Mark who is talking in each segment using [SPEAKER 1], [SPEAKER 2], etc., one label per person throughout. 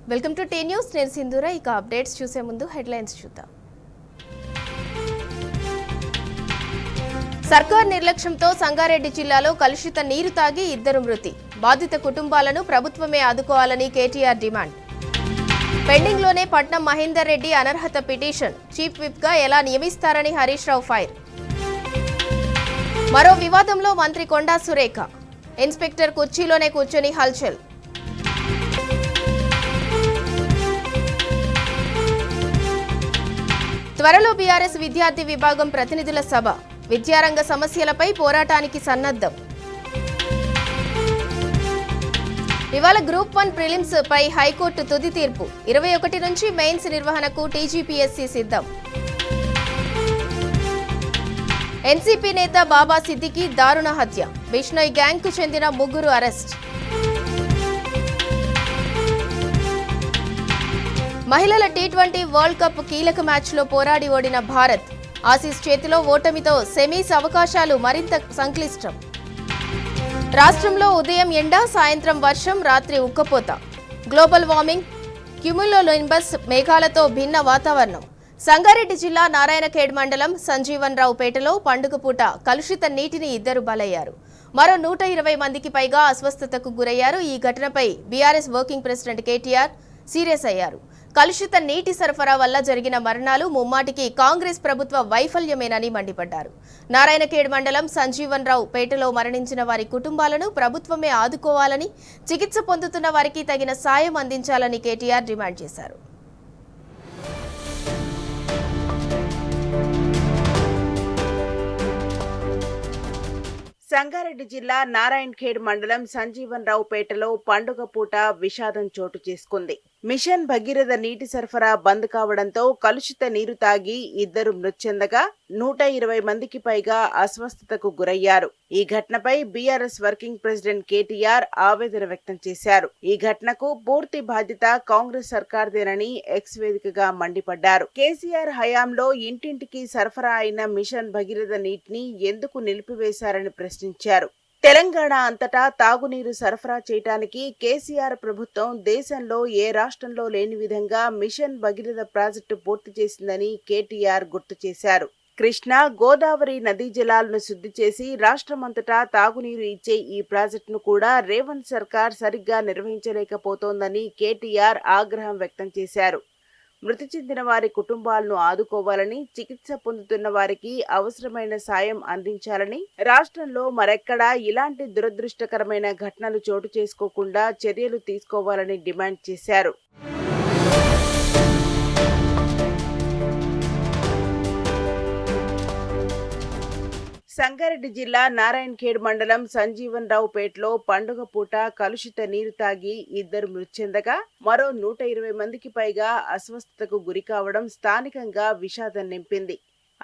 [SPEAKER 1] Welcome to tea news. నేను సింధూర. ఇక అప్డేట్స్ చూసే ముందు హెడ్లైన్స్ చూద్దాం. సర్కార్ నిర్లక్ష్యంతో సంగారెడ్డి జిల్లాలో కలుషిత నీరు తాగి 2 మృతి. బాధిత కుటుంబాలను ప్రభుత్వమే ఆదుకోవాలని కేటీఆర్ డిమాండ్. పెండింగ్లోనే పట్నం మహేందర్ రెడ్డి అనర్హత పిటిషన్. చీఫ్ విప్గా ఎలా నియమిస్తారని హరీష్ రావు ఫైర్. మరో వివాదంలో మంత్రి కొండా సురేఖ. ఇన్స్పెక్టర్ కుర్చీలోనే కూర్చొని హల్చల్. త్వరలో బీఆర్ఎస్ విద్యార్థి విభాగం ప్రతినిధుల సభ. విద్యారంగ సమస్యలపై పోరాటానికి సన్నద్ధం. ఇవాళ గ్రూప్ 1 ప్రిలిమ్స్ పై హైకోర్టు తుది తీర్పు. 21 నుంచి మెయిన్స్ నిర్వహణకు టీజీపీఎస్సీ సిద్ధం. ఎన్సీపీ నేత బాబా సిద్దికి దారుణ హత్య. బిష్నోయ్ గ్యాంగ్ కు చెందిన 3 అరెస్ట్. మహిళల టీ20 వరల్డ్ కప్ కీలక మ్యాచ్లో పోరాడి ఓడిన భారత్. ఆసీస్ చేతిలో ఓటమితో సెమీస్ అవకాశాలు మరింత సంక్లిష్టం. రాష్ట్రంలో ఉదయం ఎండ, సాయంత్రం వర్షం, రాత్రి ఉక్కపోత. గ్లోబల్ వార్మింగ్, క్యుములోనింబస్ మేఘాలతో భిన్న వాతావరణం. సంగారెడ్డి జిల్లా నారాయణఖేడ్ మండలం సంజీవన్ రావు పేటలో పండుగ పూట కలుషిత నీటిని 2 బలయ్యారు. మరో 120 మందికి పైగా అస్వస్థతకు గురయ్యారు. ఈ ఘటనపై BRS working president KTR serious అయ్యారు. కలుషిత నీటి సరఫరా వల్ల జరిగిన మరణాలు ముమ్మాటికి కాంగ్రెస్ ప్రభుత్వ వైఫల్యమేనని మండిపడ్డారు. నారాయణఖేడ్ మండలం సంజీవన్ రావు పేటలో మరణించిన వారి కుటుంబాలను ప్రభుత్వమే ఆదుకోవాలని, చికిత్స పొందుతున్న వారికి తగిన సాయం అందించాలని కేటీఆర్ డిమాండ్ చేశారు.
[SPEAKER 2] సంగారెడ్డి జిల్లా నారాయణఖేడ్ మండలం సంజీవన్ రావు పేటలో పండుగ పూట విషాదం చోటు చేసుకుంది. మిషన్ భగీరథ నీటి సరఫరా బంద్ కావడంతో కలుషిత నీరు తాగి 2 మృతి చెందగా 120 మందికి పైగా అస్వస్థతకు గురయ్యారు. ఈ ఘటనపై బీఆర్ఎస్ వర్కింగ్ ప్రెసిడెంట్ కేటీఆర్ ఆవేదన వ్యక్తం చేశారు. ఈ ఘటనకు పూర్తి బాధ్యత కాంగ్రెస్ సర్కార్దేనని ఎక్స్ వేదికగా మండిపడ్డారు. కేసీఆర్ హయాంలో ఇంటింటికి సరఫరా అయిన మిషన్ భగీరథ నీటిని ఎందుకు నిలిపివేశారని ప్రశ్నించారు. తెలంగాణ అంతటా తాగునీరు సరఫరా చేయడానికి కేసీఆర్ ప్రభుత్వం దేశంలో ఏ రాష్ట్రంలో లేని విధంగా మిషన్ భగీరథ ప్రాజెక్టు పూర్తి చేసిందని కేటీఆర్ గుర్తు చేశారు. కృష్ణా, గోదావరి నదీ జలాలను శుద్ధి చేసి రాష్ట్రమంతటా తాగునీరు ఇచ్చే ఈ ప్రాజెక్టును కూడా రేవంత్ సర్కార్ సరిగ్గా నిర్వహించలేకపోతోందని కేటీఆర్ ఆగ్రహం వ్యక్తం చేశారు. మృతి చెందిన వారి కుటుంబాలను ఆదుకోవాలని, చికిత్స పొందుతున్న వారికి అవసరమైన సాయం అందించాలని, రాష్ట్రంలో మరెక్కడా ఇలాంటి దురదృష్టకరమైన ఘటనలు చోటు చేసుకోకుండా చర్యలు తీసుకోవాలని డిమాండ్ చేశారు. సంగారెడ్డి జిల్లా నారాయణఖేడ్ మండలం సంజీవన్ రావు పేటలో పండుగ పూట కలుషిత నీరు తాగి 2 మృతి చెందగా మరో 120 మందికి పైగా అస్వస్థతకు గురి కావడం స్థానికంగా విషాదం నింపింది.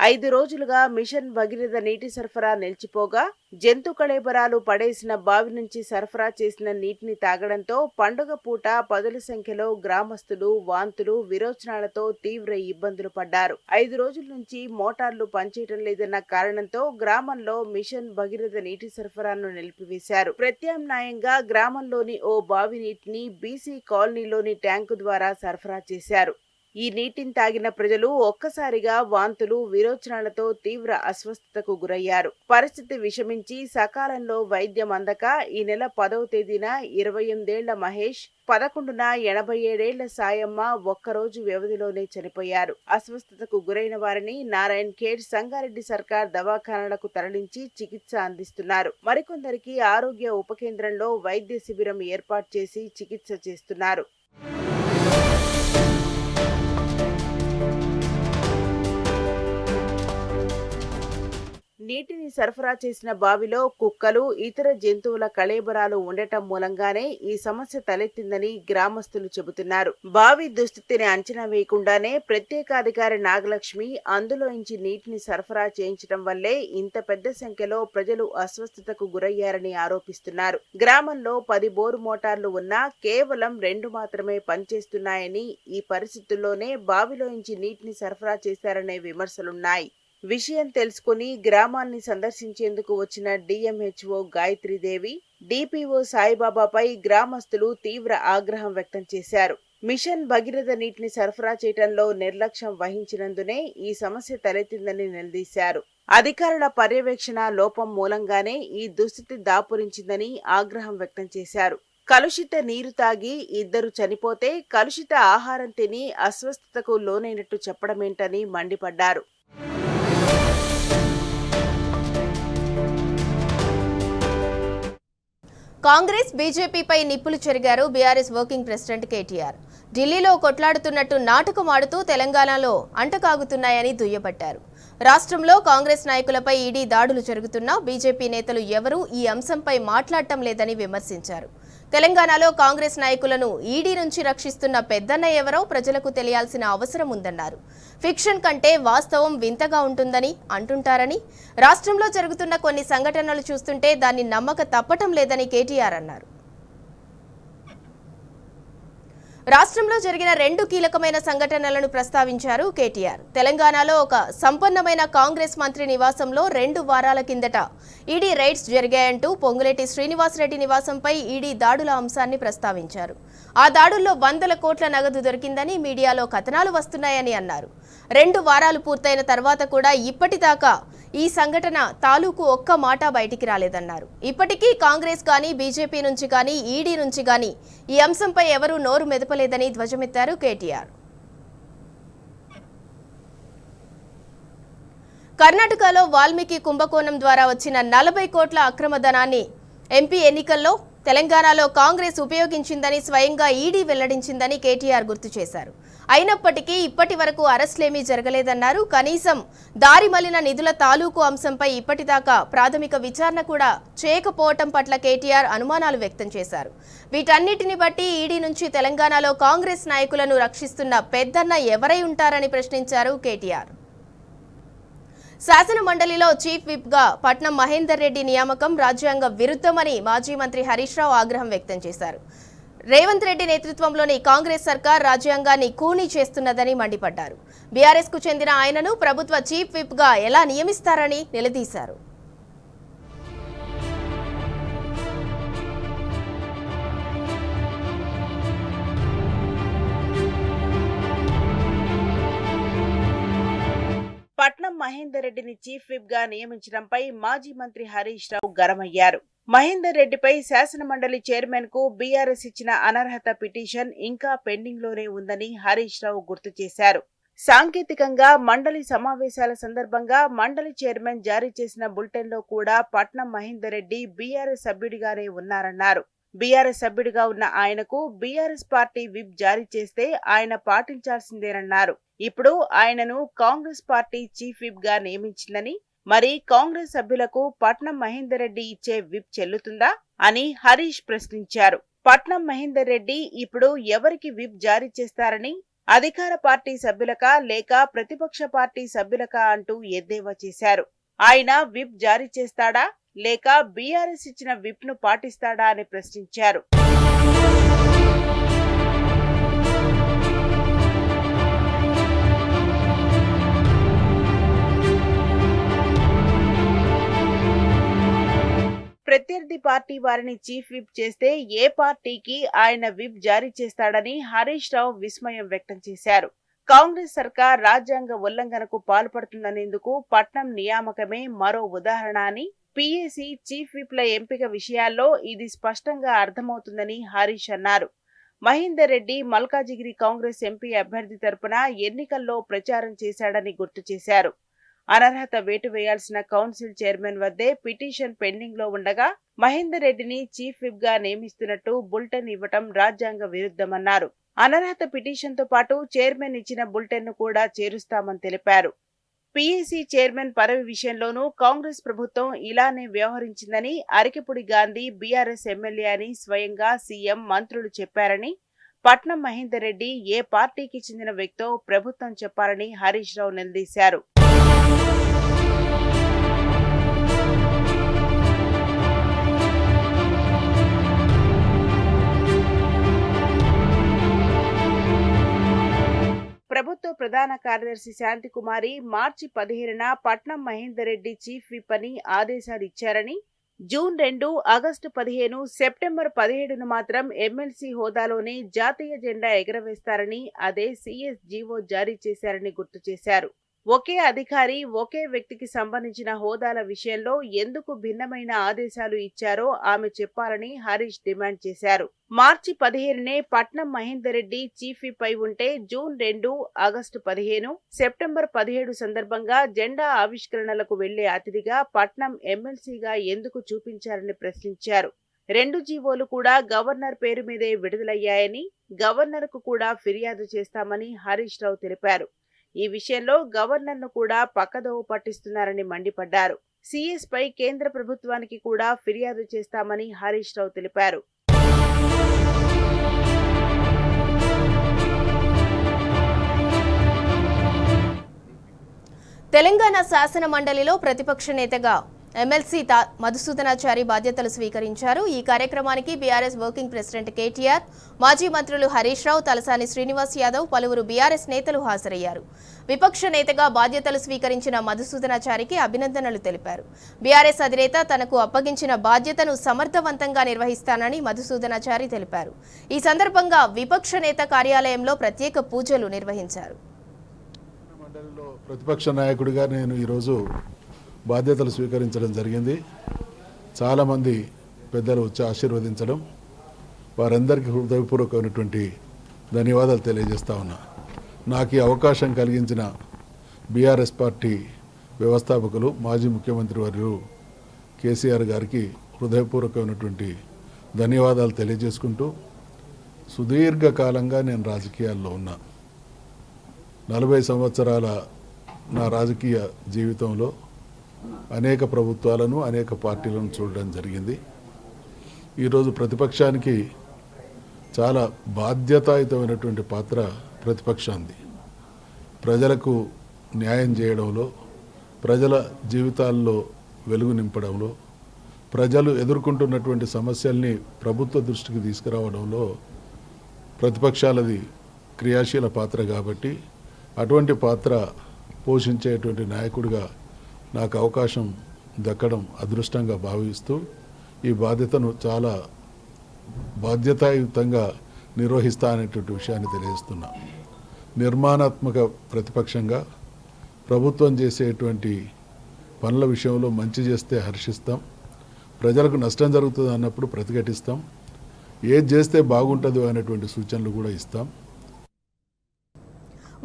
[SPEAKER 2] 5 రోజులుగా మిషన్ భగీరథ నీటి సరఫరా నిలిచిపోగా జంతు కళేబరాలు పడేసిన బావి నుంచి సరఫరా చేసిన నీటిని తాగడంతో పండుగ పూట పదుల సంఖ్యలో గ్రామస్తులు వాంతులు, విరోచనాలతో తీవ్ర ఇబ్బందులు పడ్డారు. 5 రోజుల నుంచి మోటార్లు పనిచేయడం లేదన్న కారణంతో గ్రామంలో మిషన్ భగీరథ నీటి సరఫరాను నిలిపివేశారు. ప్రత్యామ్నాయంగా గ్రామంలోని ఓ బావి నీటిని బీసీ కాలనీలోని ట్యాంకు ద్వారా సరఫరా చేశారు. ఈ నీటిని తాగిన ప్రజలు ఒక్కసారిగా వాంతులు, విరోచనాలతో తీవ్ర అస్వస్థతకు గురయ్యారు. పరిస్థితి విషమించి సకాలంలో వైద్యం అందక ఈ నెల 10వ తేదీన 28 ఏళ్ల మహేష్, 11న 87 ఏళ్ల సాయమ్మ ఒక్కరోజు వ్యవధిలోనే చనిపోయారు. అస్వస్థతకు గురైన వారిని నారాయణఖేడ్, సంగారెడ్డి సర్కార్ దవాఖానాలకు తరలించి చికిత్స అందిస్తున్నారు. మరికొందరికి ఆరోగ్య ఉప కేంద్రంలో వైద్య శిబిరం ఏర్పాటు చేసి చికిత్స చేస్తున్నారు. నీటిని సరఫరా చేసిన బావిలో కుక్కలు, ఇతర జంతువుల కళేబరాలు ఉండటం మూలంగానే ఈ సమస్య తలెత్తిందని గ్రామస్తులు చెబుతున్నారు. బావి దుస్థితిని అంచనా వేయకుండానే ప్రత్యేకాధికారి నాగలక్ష్మి అందులోంచి నీటిని సరఫరా చేయించడం వల్లే ఇంత పెద్ద సంఖ్యలో ప్రజలు అస్వస్థతకు గురయ్యారని ఆరోపిస్తున్నారు. గ్రామంలో 10 బోరు మోటార్లు ఉన్నా కేవలం 2 మాత్రమే పనిచేస్తున్నాయని, ఈ పరిస్థితుల్లోనే బావిలోంచి నీటిని సరఫరా చేశారనే విమర్శలున్నాయి. విషయం తెలుసుకుని గ్రామాన్ని సందర్శించేందుకు వచ్చిన డిఎంహెచ్ఓ గాయత్రీదేవి, డిపిఓ సాయిబాబాపై గ్రామస్తులు తీవ్ర ఆగ్రహం వ్యక్తం చేశారు. మిషన్ భగీరథ నీటిని సరఫరా చేయడంలో నిర్లక్ష్యం వహించినందునే ఈ సమస్య తలెత్తిందని నిలదీశారు. అధికారుల పర్యవేక్షణ లోపం మూలంగానే ఈ దుస్థితి దాపురించిందని ఆగ్రహం వ్యక్తం చేశారు. కలుషిత నీరు తాగి ఇద్దరు చనిపోతే కలుషిత ఆహారం తిని అస్వస్థతకు లోనైనట్టు చెప్పడమేంటని మండిపడ్డారు.
[SPEAKER 1] కాంగ్రెస్ బీజేపీపై నిప్పులు చెరిగారు బీఆర్ఎస్ వర్కింగ్ ప్రెసిడెంట్ కేటీఆర్. ఢిల్లీలో కొట్లాడుతున్నట్టు నాటకమాడుతూ తెలంగాణలో అంటకాగుతున్నాయని దుయ్యబట్టారు. రాష్ట్రంలో కాంగ్రెస్ నాయకులపై ఈడీ దాడులు జరుగుతున్నా బీజేపీ నేతలు ఎవరూ ఈ అంశంపై మాట్లాడటం లేదని విమర్శించారు. తెలంగాణలో కాంగ్రెస్ నాయకులను ఈడీ నుంచి రక్షిస్తున్న పెద్దన్న ఎవరో ప్రజలకు తెలియాల్సిన అవసరం ఉందన్నారు. ఫిక్షన్ కంటే వాస్తవం వింతగా ఉంటుందని అంటుంటారని, రాష్ట్రంలో జరుగుతున్న కొన్ని సంఘటనలు చూస్తుంటే దాన్ని నమ్మక తప్పటం లేదని కేటీఆర్ అన్నారు. రాష్ట్రంలో జరిగిన 2 కీలకమైన సంఘటనలను ప్రస్తావించారు కేటీఆర్. తెలంగాణలో ఒక సంపన్నమైన కాంగ్రెస్ మంత్రి నివాసంలో 2 వారాల కిందట ఈడీ రైడ్స్ జరిగాయంటూ పొంగులేటి శ్రీనివాసరెడ్డి నివాసంపై ఈడీ దాడుల అంశాన్ని ప్రస్తావించారు. ఆ దాడుల్లో 100 కోట్ల నగదు దొరికిందని మీడియాలో కథనాలు వస్తున్నాయని అన్నారు. 2 వారాలు పూర్తయిన తర్వాత కూడా ఇప్పటిదాకా ఈ సంఘటన తాలూకు ఒక్క మాట బయటికి రాలేదన్నారు. ఇప్పటికీ కాంగ్రెస్ కానీ బీజేపీ నుంచి కానీ ఈడీ నుంచి కానీ ఈ అంశంపై ఎవరూ నోరు మెదపలేదని ధ్వజమెత్తారు కేటీఆర్. కర్ణాటకలో వాల్మీకి కుంభకోణం ద్వారా వచ్చిన 40 కోట్ల అక్రమ ధనాన్ని ఎంపీ ఎన్నికల్లో తెలంగాణలో కాంగ్రెస్ ఉపయోగించిందని స్వయంగా ఈడీ వెల్లడించిందని కేటీఆర్ గుర్తు చేశారు. అయినప్పటికీ ఇప్పటి వరకు అరెస్టులేమీ జరగలేదన్నారు. కనీసం దారి మళ్లిన నిధుల తాలూకు అంశంపై ఇప్పటిదాకా ప్రాథమిక విచారణ కూడా చేయకపోవటం పట్ల కేటీఆర్ అనుమానాలు వ్యక్తం చేశారు. వీటన్నిటిని బట్టి ఈడీ నుంచి తెలంగాణలో కాంగ్రెస్ నాయకులను రక్షిస్తున్న పెద్దన్న ఎవరై ఉంటారని ప్రశ్నించారు కేటీఆర్. శాసన మండలిలో చీఫ్ విప్ గా పట్నం మహేందర్ రెడ్డి నియామకం రాజ్యాంగ విరుద్ధమని మాజీ మంత్రి హరీష్ రావు ఆగ్రహం వ్యక్తం చేశారు. రేవంత్ రెడ్డి నేతృత్వంలోని కాంగ్రెస్ సర్కార్ రాజ్యాంగాన్ని ఖూనీ చేస్తున్నదని మండిపడ్డారు. బీఆర్ఎస్ కు చెందిన ఆయనను ప్రభుత్వ చీఫ్ విప్ గా ఎలా నియమిస్తారని నిలదీశారు.
[SPEAKER 2] పట్నం మహేందర్ రెడ్డిని చీఫ్ విప్ గా నియమించడంపై మాజీ మంత్రి హరీష్ రావు గరమయ్యారు. మహేందర్ రెడ్డిపై శాసన మండలి చైర్మన్ కు బీఆర్ఎస్ ఇచ్చిన అనర్హత పిటిషన్ ఇంకా పెండింగ్ లోనే ఉందని హరీష్ రావు గుర్తు చేశారు. సాంకేతికంగా మండలి సమావేశాల సందర్భంగా మండలి చైర్మన్ జారీ చేసిన బులెటిన్ లో కూడా పట్నం మహేందర్ రెడ్డి బీఆర్ఎస్ సభ్యుడిగానే ఉన్నారన్నారు. బీఆర్ఎస్ సభ్యుడిగా ఉన్న ఆయనకు బీఆర్ఎస్ పార్టీ విప్ జారీ చేస్తే ఆయన పాటించాల్సిందేనన్నారు. ఇప్పుడు ఆయనను కాంగ్రెస్ పార్టీ చీఫ్ విప్ గా నియమించిందని, మరి కాంగ్రెస్ సభ్యులకు పట్నం మహేందర్ రెడ్డి ఇచ్చే విప్ చెల్లుతుందా అని హరీష్ ప్రశ్నించారు. పట్నం మహేందర్ రెడ్డి ఇప్పుడు ఎవరికి విప్ జారీ చేస్తారని, అధికార పార్టీ సభ్యులకా లేక ప్రతిపక్ష పార్టీ సభ్యులకా అంటూ ఎద్దేవా చేశారు. ఆయన విప్ జారీ చేస్తాడా లేక బీఆర్ఎస్ ఇచ్చిన విప్ ను పాటిస్తాడా అని ప్రశ్నించారు. ప్రత్యర్థి పార్టీ వారిని చీఫ్ విప్ చేస్తే ఏ పార్టీకి ఆయన విప్ జారీ చేస్తాడని హరీష్ రావు విస్మయం వ్యక్తం చేశారు. కాంగ్రెస్ సర్కార్ రాజ్యాంగ ఉల్లంఘనకు పాల్పడుతుందనేందుకు పట్నం నియామకమే మరో ఉదాహరణ అని, పీఏసీ చీఫ్ విప్ల ఎంపిక విషయాల్లో ఇది స్పష్టంగా అర్థమవుతుందని హరీష్ అన్నారు. మహేందర్ రెడ్డి మల్కాజిగిరి కాంగ్రెస్ ఎంపీ అభ్యర్థి తరపున ఎన్నికల్లో ప్రచారం చేశాడని గుర్తు చేశారు. అనర్హత వేటు వేయాల్సిన కౌన్సిల్ చైర్మన్ వద్దే పిటిషన్ పెండింగ్ లో ఉండగా మహేందర్ రెడ్డిని చీఫ్ విప్ గా నియమిస్తున్నట్టు బులెటిన్ ఇవ్వటం రాజ్యాంగ విరుద్ధమన్నారు. అనర్హత పిటిషన్ తో పాటు చైర్మన్ ఇచ్చిన బులెటిన్ ను కూడా చేరుస్తామని తెలిపారు. పీఏసీ చైర్మన్ పదవి విషయంలోనూ కాంగ్రెస్ ప్రభుత్వం ఇలానే వ్యవహరించిందని, అరికెపుడి గాంధీ బీఆర్ఎస్ ఎమ్మెల్యే అని స్వయంగా సీఎం, మంత్రులు చెప్పారని, పట్నం మహేందర్ రెడ్డి ఏ పార్టీకి చెందిన వ్యక్తో ప్రభుత్వం చెప్పాలని హరీష్ రావు నిలదీశారు. ప్రభుత్వ ప్రధాన కార్యదర్శి శాంతికుమారి మార్చి 17న పట్నం మహేందర్ రెడ్డి చీఫ్ విప్ అని ఆదేశాలు ఇచ్చారని, జూన్ 2, ఆగస్టు 15, సెప్టెంబర్ 17ను మాత్రం ఎమ్మెల్సీ హోదాలోనే జాతీయ జెండా ఎగరవేస్తారని, అదే సీఎస్ జీవో జారీ చేశారని గుర్తు చేశారు. ఒకే అధికారి, ఒకే వ్యక్తికి సంబంధించిన హోదాల విషయంలో ఎందుకు భిన్నమైన ఆదేశాలు ఇచ్చారో ఆమె చెప్పాలని హరీష్ డిమాండ్ చేశారు. మార్చి 15నే పట్నం మహేందర్ రెడ్డి చీఫ్ విప్ అయి ఉంటే జూన్ 2, ఆగస్టు 15, సెప్టెంబర్ 17 సందర్భంగా జెండా ఆవిష్కరణలకు వెళ్లే అతిథిగా పట్నం ఎమ్మెల్సీగా ఎందుకు చూపించారని ప్రశ్నించారు. 2 జీవోలు కూడా గవర్నర్ పేరు మీదే విడుదలయ్యాయని, గవర్నర్కు కూడా ఫిర్యాదు చేస్తామని హరీష్ రావు తెలిపారు. ఈ విషయంలో గవర్నర్ను కూడా పక్కదోవ పట్టిస్తున్నారని మండిపడ్డారు. సీఎస్ పై కేంద్ర ప్రభుత్వానికి కూడా ఫిర్యాదు చేస్తామని హరీష్ రావు తెలిపారు.
[SPEAKER 1] తెలంగాణ శాసన మండలిలో ప్రతిపక్ష నేతగా ఎమ్మెల్సీ మధుసూదనాచారి బాధ్యతలు స్వీకరించారు. ఈ కార్యక్రమానికి బీఆర్ఎస్ వర్కింగ్ ప్రెసిడెంట్ కేటీఆర్, మాజీ మంత్రులు హరీష్ రావు, తలసాని శ్రీనివాస్ యాదవ్, పలువురు బీఆర్ఎస్ నేతలు హాజరయ్యారు. విపక్ష నేతగా బాధ్యతలు స్వీకరించిన మధుసూదనాచారికి అభినందనలు తెలిపారు. బీఆర్ఎస్ అధినేత తనకు అప్పగించిన బాధ్యతను సమర్థవంతంగా నిర్వహిస్తానని మధుసూదనాచారి తెలిపారు. ఈ సందర్భంగా విపక్ష నేత కార్యాలయంలో ప్రత్యేక పూజలు నిర్వహించారు.
[SPEAKER 3] ప్రతిపక్ష నాయకుడిగా నేను ఈరోజు బాధ్యతలు స్వీకరించడం జరిగింది. చాలామంది పెద్దలు వచ్చి ఆశీర్వదించడం, వారందరికీ హృదయపూర్వకమైనటువంటి ధన్యవాదాలు తెలియజేస్తా ఉన్నా. నాకు ఈ అవకాశం కలిగించిన బీఆర్ఎస్ పార్టీ వ్యవస్థాపకులు, మాజీ ముఖ్యమంత్రి వర్యులు కేసీఆర్ గారికి హృదయపూర్వకమైనటువంటి ధన్యవాదాలు తెలియజేసుకుంటూ, సుదీర్ఘకాలంగా నేను రాజకీయాల్లో ఉన్నా. 40 సంవత్సరాల నా రాజకీయ జీవితంలో అనేక ప్రభుత్వాలను, అనేక పార్టీలను చూడడం జరిగింది. ఈరోజు ప్రతిపక్షానికి చాలా బాధ్యతాయుతమైనటువంటి పాత్ర ప్రతిపక్షాంది. ప్రజలకు న్యాయం చేయడంలో, ప్రజల జీవితాల్లో వెలుగు నింపడంలో, ప్రజలు ఎదుర్కొంటున్నటువంటి సమస్యల్ని ప్రభుత్వ దృష్టికి తీసుకురావడంలో ప్రతిపక్షాలది క్రియాశీల పాత్ర. కాబట్టి అటువంటి పాత్ర పోషించేటువంటి నాయకుడిగా నాకు అవకాశం దక్కడం అదృష్టంగా భావిస్తూ, ఈ బాధ్యతను చాలా బాధ్యతాయుతంగా నిర్వహిస్తా అనేటువంటి విషయాన్ని తెలియజేస్తున్నా. నిర్మాణాత్మక ప్రతిపక్షంగా ప్రభుత్వం చేసేటువంటి పనుల విషయంలో మంచి చేస్తే హర్షిస్తాం, ప్రజలకు నష్టం జరుగుతుంది అన్నప్పుడు ప్రతిఘటిస్తాం, ఏది చేస్తే బాగుంటుందో అనేటువంటి సూచనలు కూడా ఇస్తాం.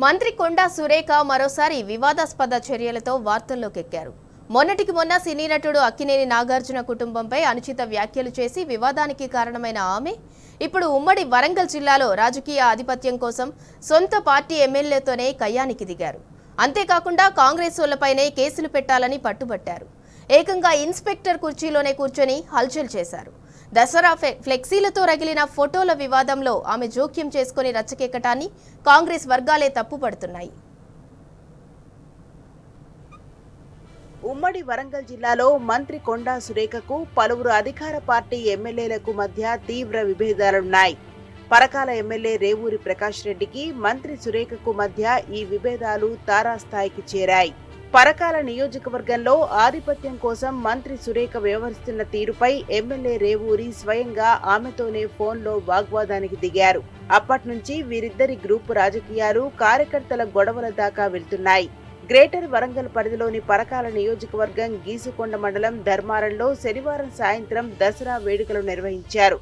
[SPEAKER 1] మంత్రి కొండా సురేఖ మరోసారి వివాదాస్పద చర్యలతో వార్తల్లోకి ఎక్కారు. మొన్నటికి మొన్న సినీ నటుడు అక్కినేని నాగార్జున కుటుంబంపై అనుచిత వ్యాఖ్యలు చేసి వివాదానికి కారణమైన ఆమె ఇప్పుడు ఉమ్మడి వరంగల్ జిల్లాలో రాజకీయ ఆధిపత్యం కోసం సొంత పార్టీ ఎమ్మెల్యేతోనే కయ్యానికి దిగారు. అంతేకాకుండా కాంగ్రెస్ వాళ్ళపైనే కేసులు పెట్టాలని పట్టుబట్టారు. ఏకంగా ఇన్స్పెక్టర్ కుర్చీలోనే కూర్చొని హల్చల్ చేశారు. దసరా ఫ్లెక్సీలతో రగిలిన ఫోటోల వివాదంలో ఆమె జోక్యం చేసుకుని రచ్చకెక్కటాన్ని కాంగ్రెస్ వర్గాలే తప్పుపడుతున్నాయి.
[SPEAKER 2] ఉమ్మడి వరంగల్ జిల్లాలో మంత్రి కొండా సురేఖకు పలువురు అధికార పార్టీ ఎమ్మెల్యేలకు మధ్య తీవ్ర విభేదాలున్నాయి. పరకాల ఎమ్మెల్యే రేవూరి ప్రకాష్ రెడ్డికి మంత్రి సురేఖకు మధ్య ఈ విభేదాలు తారాస్థాయికి చేరాయి. పరకాల నియోజకవర్గంలో ఆధిపత్యం కోసం మంత్రి సురేఖ వ్యవహరిస్తున్న తీరుపై ఎమ్మెల్యే రేవూరి స్వయంగా ఆమెతోనే ఫోన్లో వాగ్వాదానికి దిగారు. అప్పట్నుంచి వీరిద్దరి గ్రూపు రాజకీయాలు కార్యకర్తల గొడవల దాకా వెళ్తున్నాయి. గ్రేటర్ వరంగల్ పరిధిలోని పరకాల నియోజకవర్గం గీసుకొండ మండలం ధర్మారంలో శనివారం సాయంత్రం దసరా వేడుకలు నిర్వహించారు.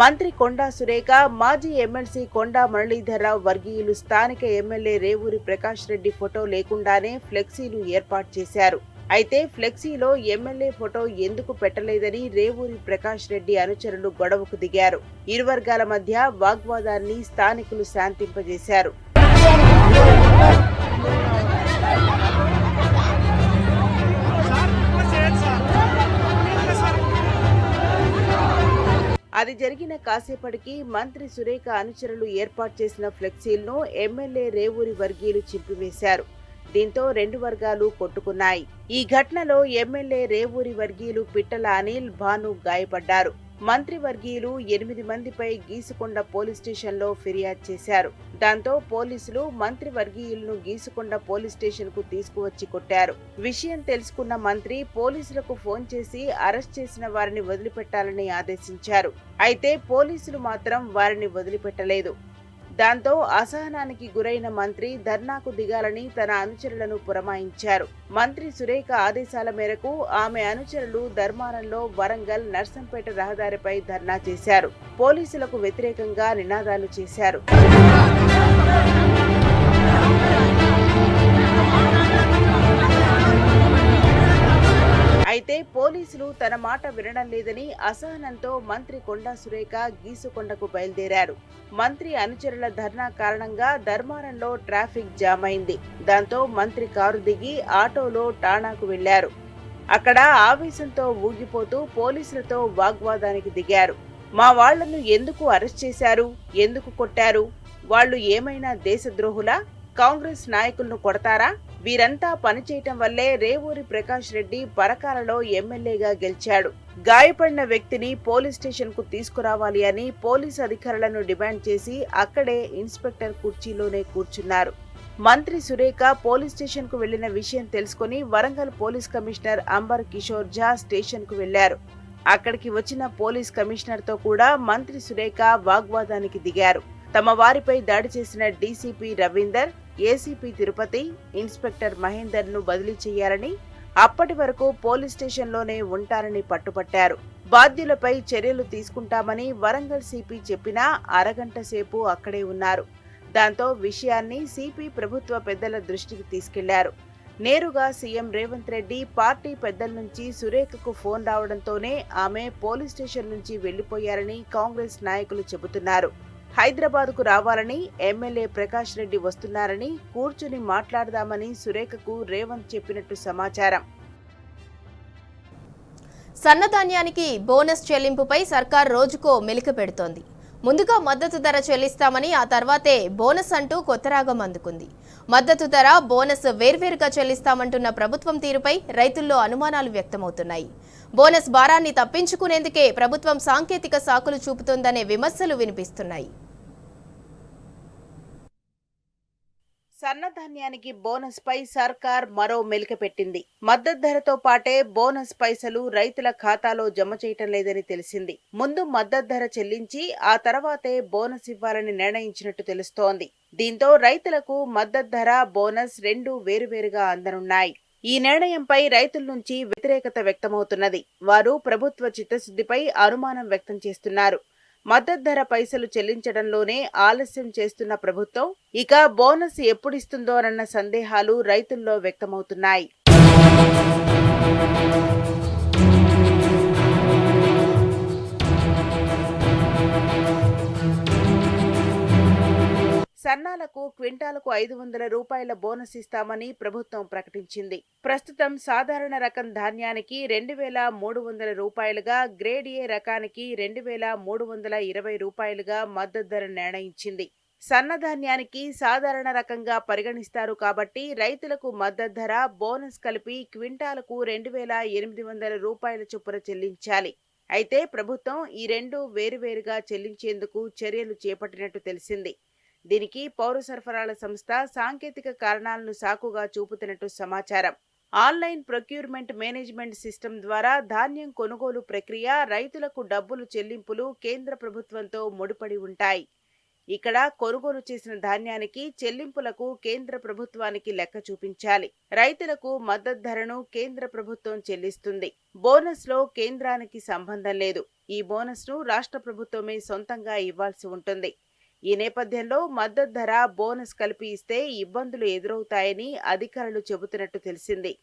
[SPEAKER 2] మంత్రి కొండా సురేఖ, మాజీ ఎమ్మెల్సీ కొండా మురళీధర్రావు వర్గీయులు స్థానిక ఎమ్మెల్యే రేవూరి ప్రకాష్ రెడ్డి ఫోటో లేకుండానే ఫ్లెక్సీలు ఏర్పాటు చేశారు. అయితే ఫ్లెక్సీలో ఎమ్మెల్యే ఫోటో ఎందుకు పెట్టలేదని రేవూరి ప్రకాష్ రెడ్డి అనుచరులు గొడవకు దిగారు. ఇరు వర్గాల మధ్య వాగ్వాదాన్ని స్థానికులు శాంతింపజేశారు. అది జరిగిన కాసేపటికి మంత్రి సురేఖ అనుచరులు ఏర్పాటు చేసిన ఫ్లెక్సీలను ఎమ్మెల్యే రేవూరి వర్గీయులు చింపివేశారు. దీంతో 2 వర్గాలు కొట్టుకున్నాయి. ఈ ఘటనలో ఎమ్మెల్యే రేవూరి వర్గీయులు పిట్టల అనిల్, భాను గాయపడ్డారు. మంత్రివర్గీయులు 8 మందిపై గీసుకొండ పోలీస్ స్టేషన్లో ఫిర్యాదు చేశారు. దాంతో పోలీసులు మంత్రివర్గీయులను గీసుకొండ పోలీస్ స్టేషన్కు తీసుకువచ్చి కొట్టారు. విషయం తెలుసుకున్న మంత్రి పోలీసులకు ఫోన్ చేసి అరెస్ట్ చేసిన వారిని వదిలిపెట్టాలని ఆదేశించారు. అయితే పోలీసులు మాత్రం వారిని వదిలిపెట్టలేదు. దాంతో అసహనానికి గురైన మంత్రి ధర్నాకు దిగాలని తన అనుచరులను పురమాయించారు. మంత్రి సురేఖ ఆదేశాల మేరకు ఆమె అనుచరులు ధర్మారంలో వరంగల్ నర్సంపేట రహదారిపై ధర్నా చేశారు. పోలీసులకు వ్యతిరేకంగా నినాదాలు చేశారు. అయితే పోలీసులు తన మాట వినడం లేదని అసహనంతో మంత్రి కొండా సురేఖ గీసుకొండకు బయలుదేరారు. మంత్రి అనుచరుల ధర్నా కారణంగా ధర్మారంలో ట్రాఫిక్ జామ్ అయింది. దాంతో మంత్రి కారు దిగి ఆటోలో ఠాణాకు వెళ్లారు. అక్కడ ఆవేశంతో ఊగిపోతూ పోలీసులతో వాగ్వాదానికి దిగారు. మా వాళ్లను ఎందుకు అరెస్ట్ చేశారు? ఎందుకు కొట్టారు? వాళ్లు ఏమైనా దేశద్రోహులా? కాంగ్రెస్ నాయకులను కొడతారా? వీరంతా పనిచేయటం వల్లే రేవూరి ప్రకాష్ రెడ్డి పరకాలలో ఎమ్మెల్యేగా గెలిచాడు. గాయపడిన వ్యక్తిని పోలీస్ స్టేషన్ కు తీసుకురావాలి అని పోలీస్ అధికారులను డిమాండ్ చేసి అక్కడే ఇన్స్పెక్టర్ కుర్చీలోనే కూర్చున్నారు. మంత్రి సురేఖ పోలీస్ స్టేషన్ కు వెళ్లిన విషయం తెలుసుకుని Warangal police commissioner Ambar Kishore Jha station కు వెళ్లారు. అక్కడికి వచ్చిన పోలీస్ కమిషనర్ తో కూడా మంత్రి సురేఖ వాగ్వాదానికి దిగారు. తమ వారిపై దాడి చేసిన DCP Ravinder, ACP Tirupati, inspector Mahender ను బదిలీ చేయాలని, అప్పటి వరకు పోలీస్ స్టేషన్లోనే ఉంటారని పట్టుపట్టారు. బాధ్యులపై చర్యలు తీసుకుంటామని వరంగల్ సిపి చెప్పినా అరగంట సేపు అక్కడే ఉన్నారు. దాంతో విషయాన్ని సిపి ప్రభుత్వ పెద్దల దృష్టికి తీసుకెళ్లారు. నేరుగా సీఎం రేవంత్ రెడ్డి పార్టీ పెద్దల నుంచి సురేఖకు ఫోన్ రావడంతోనే ఆమె పోలీస్ స్టేషన్ నుంచి వెళ్లిపోయారని కాంగ్రెస్ నాయకులు చెబుతున్నారు. హైదరాబాద్కు రావాలని, ఎమ్మెల్యే ప్రకాష్ రెడ్డి వస్తున్నారని, కూర్చుని మాట్లాడదామని సురేఖకు రేవంత్ చెప్పినట్టు సమాచారం.
[SPEAKER 1] సన్నధాన్యానికి బోనస్ చెల్లింపుపై సర్కార్ రోజుకో మెలిక పెడుతోంది. ముందుగా మద్దతు ధర చెల్లిస్తామని ఆ తర్వాతే బోనస్ అంటూ కొత్త రాగం అందుకుంది. మద్దతు ధర, బోనస్ వేర్వేరుగా చెల్లిస్తామంటున్న ప్రభుత్వం తీరుపై రైతుల్లో అనుమానాలు వ్యక్తమవుతున్నాయి. బోనస్ భారాన్ని తప్పించుకునేందుకే ప్రభుత్వం సాంకేతిక సాకులు చూపుతోందనే విమర్శలు వినిపిస్తున్నాయి.
[SPEAKER 2] సన్నధాన్యానికి బోనస్ పై సర్కార్ మరో మెలిక పెట్టింది. మద్దతు ధరతో పాటే బోనస్ పైసలు రైతుల ఖాతాలో జమ చేయటం లేదని తెలిసింది. ముందు మద్దతు ధర చెల్లించి ఆ తర్వాతే బోనస్ ఇవ్వాలని నిర్ణయించినట్టు తెలుస్తోంది. దీంతో రైతులకు మద్దతు ధర, బోనస్ రెండూ వేరువేరుగా అందనున్నాయి. ఈ నిర్ణయంపై రైతుల నుంచి వ్యతిరేకత వ్యక్తమవుతున్నది. వారు ప్రభుత్వ చిత్తశుద్ధిపై అనుమానం వ్యక్తం చేస్తున్నారు. మద్దతు ధర పైసలు చెల్లించడంలోనే ఆలస్యం చేస్తున్న ప్రభుత్వం ఇక బోనస్ ఎప్పుడిస్తుందోనన్న సందేహాలు రైతుల్లో వ్యక్తమవుతున్నాయి. సన్నాలకు క్వింటాలకు 500 రూపాయల బోనస్ ఇస్తామని ప్రభుత్వం ప్రకటించింది. ప్రస్తుతం సాధారణ రకం ధాన్యానికి 2,300 రూపాయలుగా, గ్రేడ్ ఏ రకానికి 2,320 రూపాయలుగా మద్దతు ధర నిర్ణయించింది. సన్నధాన్యానికి సాధారణ రకంగా పరిగణిస్తారు కాబట్టి రైతులకు మద్దతు ధర, బోనస్ కలిపి క్వింటాలకు 2,800 రూపాయల చొప్పున చెల్లించాలి. అయితే ప్రభుత్వం ఈ రెండు వేరువేరుగా చెల్లించేందుకు చర్యలు చేపట్టినట్టు తెలిసింది. దీనికి పౌర సరఫరాల సంస్థ సాంకేతిక కారణాలను సాకుగా చూపుతున్నట్టు సమాచారం. ఆన్లైన్ ప్రొక్యూర్మెంట్ మేనేజ్మెంట్ సిస్టమ్ ద్వారా ధాన్యం కొనుగోలు ప్రక్రియ, రైతులకు డబ్బులు చెల్లింపులు కేంద్ర ప్రభుత్వంతో ముడిపడి ఉంటాయి. ఇక్కడ కొనుగోలు చేసిన ధాన్యానికి చెల్లింపులకు కేంద్ర ప్రభుత్వానికి లెక్క చూపించాలి. రైతులకు మద్దతు ధరను కేంద్ర ప్రభుత్వం చెల్లిస్తుంది. బోనస్ లో కేంద్రానికి సంబంధం లేదు. ఈ బోనస్ ను రాష్ట్ర ప్రభుత్వమే సొంతంగా ఇవ్వాల్సి ఉంటుంది. ఈ నేపథ్యంలో మద్దతు ధర, బోనస్ కలిపి ఇస్తే ఇబ్బందులు ఎదురవుతాయని అధికారులు చెబుతున్నట్టు తెలిసింది.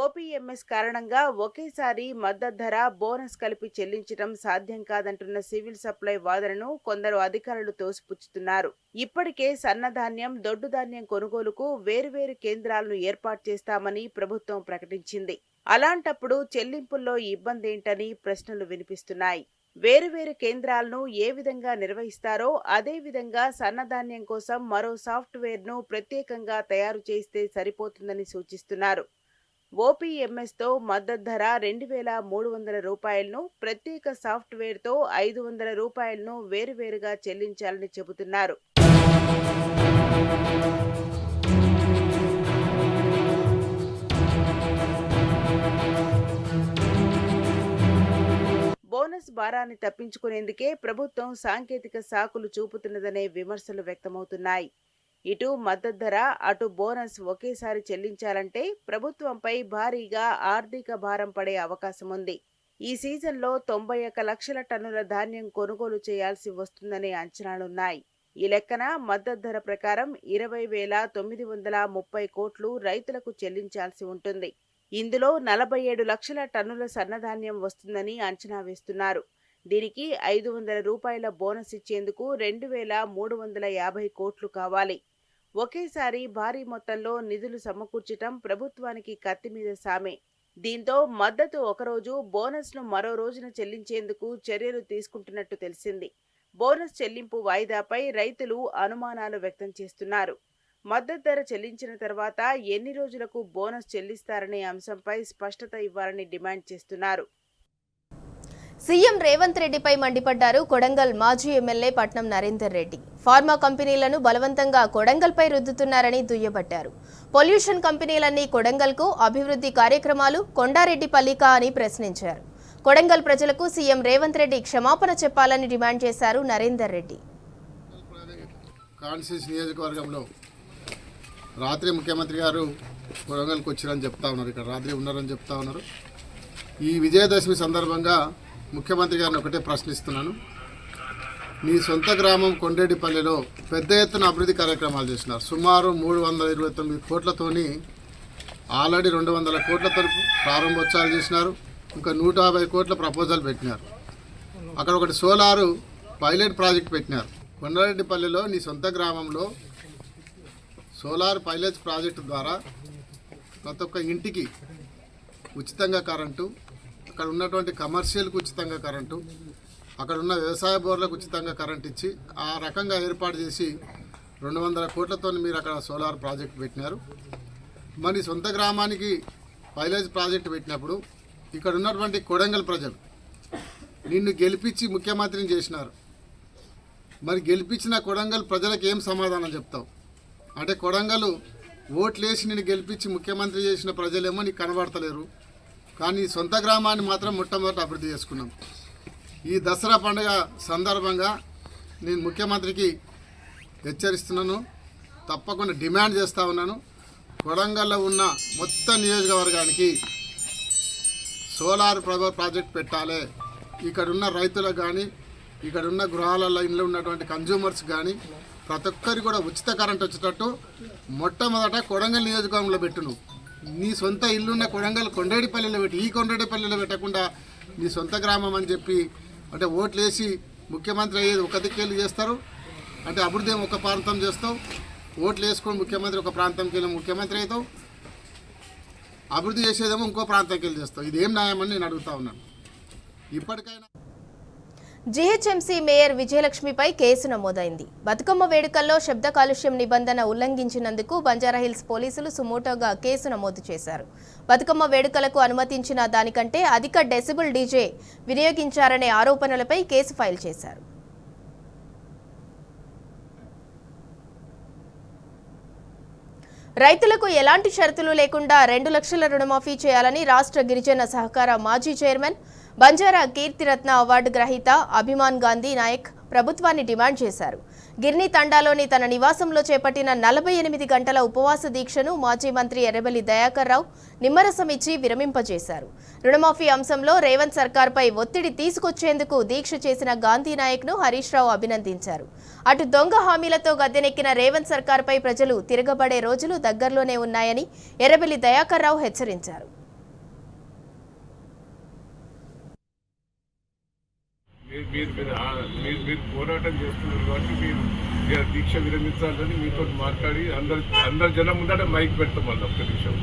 [SPEAKER 2] ఓపీఎంఎస్ కారణంగా ఒకేసారి మద్దతు ధర, బోనస్ కలిపి చెల్లించడం సాధ్యం కాదంటున్న సివిల్ సప్లై వాదనను కొందరు అధికారులు తోసిపుచ్చుతున్నారు. ఇప్పటికే సన్నధాన్యం, దొడ్డు ధాన్యం కొనుగోలుకు వేరువేరు కేంద్రాలను ఏర్పాటు చేస్తామని ప్రభుత్వం ప్రకటించింది. అలాంటప్పుడు చెల్లింపుల్లో ఇబ్బందేంటని ప్రశ్నలు వినిపిస్తున్నాయి. వేరువేరు కేంద్రాలను ఏ విధంగా నిర్వహిస్తారో అదే విధంగా సన్నధాన్యం కోసం మరో సాఫ్ట్వేర్ను ప్రత్యేకంగా తయారు చేస్తే సరిపోతుందని సూచిస్తున్నారు. ఓపీఎంఎస్తో మద్దతు ధర 2,300 రూపాయలను, ప్రత్యేక సాఫ్ట్వేర్తో 500 రూపాయలను వేరువేరుగా చెల్లించాలని చెబుతున్నారు. బోనస్ భారాన్ని తప్పించుకునేందుకే ప్రభుత్వం సాంకేతిక సాకులు చూపుతున్నదనే విమర్శలు వ్యక్తమవుతున్నాయి. ఇటు మద్దతు ధర, అటు బోనస్ ఒకేసారి చెల్లించాలంటే ప్రభుత్వంపై భారీగా ఆర్థిక భారం పడే అవకాశం ఉంది. ఈ సీజన్లో 91 లక్షల టన్నుల ధాన్యం కొనుగోలు చేయాల్సి వస్తుందనే అంచనాలున్నాయి. ఈ లెక్కన మద్దతు ధర ప్రకారం 20,930 కోట్లు రైతులకు చెల్లించాల్సి ఉంటుంది. ఇందులో 47 లక్షల టన్నుల సన్నధాన్యం వస్తుందని అంచనా వేస్తున్నారు. దీనికి 500 రూపాయల బోనస్ ఇచ్చేందుకు 2,350 కోట్లు కావాలి. ఒకేసారి భారీ మొత్తంలో నిధులు సమకూర్చటం ప్రభుత్వానికి కత్తిమీద సామే. దీంతో మద్దతు ఒకరోజు, బోనస్ను మరో రోజున చెల్లించేందుకు చర్యలు తీసుకుంటున్నట్టు తెలిసింది. బోనస్ చెల్లింపు వాయిదాపై రైతులు అనుమానాలు వ్యక్తం చేస్తున్నారు. మద్దతు ధర చెల్లించిన తర్వాత ఎన్ని రోజులకు బోనస్ చెల్లిస్తారనే అంశంపై స్పష్టత ఇవ్వాలని డిమాండ్ చేస్తున్నారు.
[SPEAKER 1] సీఎం రేవంత్ రెడ్డిపై మండిపడ్డారు కొడంగల్ మాజీ ఎమ్మెల్యే పట్నం నరేందర్ రెడ్డి. ఫార్మా కంపెనీలను బలవంతంగా కొడంగల్పై రుద్దుతున్నారని దుయ్యబట్టారు. పొల్యూషన్ కంపెనీలన్నీ కొడంగల్కు, అభివృద్ధి కార్యక్రమాలు కొండారెడ్డిపల్లికా అని ప్రశ్నించారు. కొడంగల్ ప్రజలకు సీఎం రేవంత్ రెడ్డి క్షమాపణ చెప్పాలని డిమాండ్ చేశారు నరేందర్ రెడ్డి.
[SPEAKER 4] రాత్రి ముఖ్యమంత్రి గారు కొడంగల్కి వచ్చారని చెప్తా ఉన్నారు, ఇక్కడ రాత్రి ఉన్నారని చెప్తా ఉన్నారు. ఈ విజయదశమి సందర్భంగా ముఖ్యమంత్రి గారిని ఒకటే ప్రశ్నిస్తున్నాను. మీ సొంత గ్రామం కొండేటిపల్లిలో పెద్ద ఎత్తున అభివృద్ధి కార్యక్రమాలు చేసినారు. సుమారు 329 కోట్లతోని ఆల్రెడీ 200 కోట్లతో ప్రారంభోత్సవాలు చేసినారు. ఇంకా 150 కోట్ల ప్రపోజల్ పెట్టినారు. అక్కడ ఒకటి సోలారు పైలట్ ప్రాజెక్ట్ పెట్టినారు. కొండరెడ్డిపల్లిలో నీ సొంత గ్రామంలో సోలార్ పైలట్ ప్రాజెక్టు ద్వారా ప్రతి ఒక్క ఇంటికి ఉచితంగా కరెంటు, అక్కడ ఉన్నటువంటి కమర్షియల్కి ఉచితంగా కరెంటు, అక్కడ ఉన్న వ్యవసాయ బోర్లకు ఉచితంగా కరెంట్ ఇచ్చి ఆ రకంగా ఏర్పాటు చేసి 200 కోట్లతో మీరు అక్కడ సోలార్ ప్రాజెక్ట్ పెట్టినారు. మరి సొంత గ్రామానికి పైలట్ ప్రాజెక్టు పెట్టినప్పుడు ఇక్కడ ఉన్నటువంటి కొడంగల్ ప్రజలు నిన్ను గెలిపించి ముఖ్యమంత్రిని చేసినారు. మరి గెలిపించిన కొడంగల్ ప్రజలకు ఏం సమాధానం చెప్తావు? అంటే కొడంగల్ ఓట్లేసి నేను గెలిపించి ముఖ్యమంత్రి చేసిన ప్రజలేమో నీకు కనబడతలేరు, కానీ సొంత గ్రామాన్ని మాత్రం మొట్టమొదటి అభివృద్ధి చేసుకున్నాం. ఈ దసరా పండుగ సందర్భంగా నేను ముఖ్యమంత్రికి హెచ్చరిస్తున్నాను, తప్పకుండా డిమాండ్ చేస్తూ ఉన్నాను. కొడంగల్లో ఉన్న మొత్తం నియోజకవర్గానికి సోలార్ ప్రాజెక్ట్ పెట్టాలి. ఇక్కడున్న రైతులకు కానీ, ఇక్కడున్న గృహాలలో ఇంట్లో ఉన్నటువంటి కన్జ్యూమర్స్ కానీ ప్రతి ఒక్కరికి కూడా ఉచిత కరెంట్ వచ్చేటట్టు మొట్టమొదట కొడంగల్ నియోజకవర్గంలో పెట్టును. నీ సొంత ఇల్లున్న కొడంగల్ కొండేటిపల్లిలో పెట్టి, ఈ కొండేటిపల్లిలో పెట్టకుండా నీ సొంత గ్రామం అని చెప్పి అంటే ఓట్లు వేసి ముఖ్యమంత్రి అయ్యేది ఒక దిక్కెళ్ళి చేస్తారు. అంటే అభివృద్ధి ఒక ప్రాంతం చేస్తావు, ఓట్లు వేసుకొని ముఖ్యమంత్రి ఒక ప్రాంతంకి వెళ్ళి ముఖ్యమంత్రి అవుతావు, అభివృద్ధి చేసేదేమో ఇంకో ప్రాంతానికి వెళ్ళి చేస్తావు. ఇదేం న్యాయమని నేను అడుగుతా ఉన్నాను. ఇప్పటికైనా
[SPEAKER 1] జీహెచ్ఎంసీ మేయర్ విజయలక్ష్మిపై కేసు నమోదైంది. బతుకమ్మ వేడుకల్లో శబ్ద కాలుష్యం నిబంధన ఉల్లంఘించినందుకు బంజారాహిల్స్ పోలీసులు సుమోటోగా కేసు నమోదు చేశారు. బతుకమ్మ వేడుకలకు అనుమతించిన దానికంటే అధిక డెసిబుల్ డీజే వినియోగించారనే ఆరోపణలపై కేసు ఫైల్ చేశారు. రైతులకు ఎలాంటి షరతులు లేకుండా 2 లక్షల రుణమాఫీ చేయాలని రాష్ట్ర గిరిజన సహకార మాజీ చైర్మన్, బంజారా కీర్తిరత్న అవార్డు గ్రహీత అభిమాన్ గాంధీ నాయక్ ప్రభుత్వాన్ని డిమాండ్ చేశారు. గిర్ని తండాలోని తన నివాసంలో చేపట్టిన 48 గంటల ఉపవాస దీక్షను మాజీ మంత్రి ఎర్రబెల్లి దయాకర్ రావు నిమ్మరసం ఇచ్చి విరమింపజేశారు. రుణమాఫీ అంశంలో రేవంత్ సర్కార్పై ఒత్తిడి తీసుకొచ్చేందుకు దీక్ష చేసిన గాంధీ నాయక్ను హరీష్ రావు అభినందించారు. అటు దొంగ హామీలతో గద్దెనెక్కిన రేవంత్ సర్కార్పై ప్రజలు తిరగబడే రోజులు దగ్గరలోనే ఉన్నాయని ఎర్రబెల్లి దయాకర్ రావు హెచ్చరించారు.
[SPEAKER 5] మీరు పోరాటం చేస్తున్నారు కాబట్టి మీరు దీక్ష విరమించాలని మీతో మాట్లాడి అందరి జనం ముందట మైక్ పెడతాం. వాళ్ళు ఒక్క నిమిషం.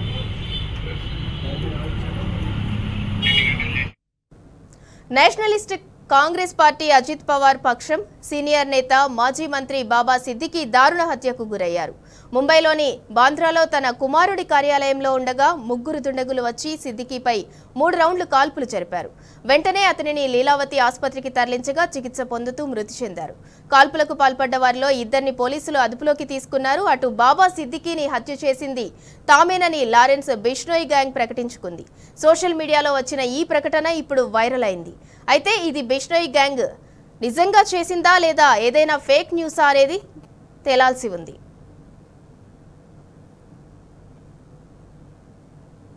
[SPEAKER 1] నేషనలిస్ట్ కాంగ్రెస్ పార్టీ అజిత్ పవార్ పక్షం సీనియర్ నేత మాజీ మంత్రి బాబా సిద్దికీ దారుణ హత్యకు గురయ్యారు. ముంబైలోని బాంద్రాలో తన కుమారుడి కార్యాలయంలో ఉండగా ముగ్గురు దుండగులు వచ్చి సిద్దికీపై 3 రౌండ్లు కాల్పులు జరిపారు. వెంటనే అతనిని లీలావతి ఆసుపత్రికి తరలించగా చికిత్స పొందుతూ మృతి చెందారు. కాల్పులకు పాల్పడ్డ వారిలో 2 పోలీసులు అదుపులోకి తీసుకున్నారు. అటు బాబా సిద్దికీని హత్య చేసింది తామేనని లారెన్స్ బిష్నోయ్ గ్యాంగ్ ప్రకటించుకుంది. సోషల్ మీడియాలో వచ్చిన ఈ ప్రకటన ఇప్పుడు వైరల్ అయింది. అయితే ఇది బిష్నోయ్ గ్యాంగ్ నిజంగా చేసిందా లేదా ఏదైనా ఫేక్ న్యూసా అనేది తేలాల్సి ఉంది.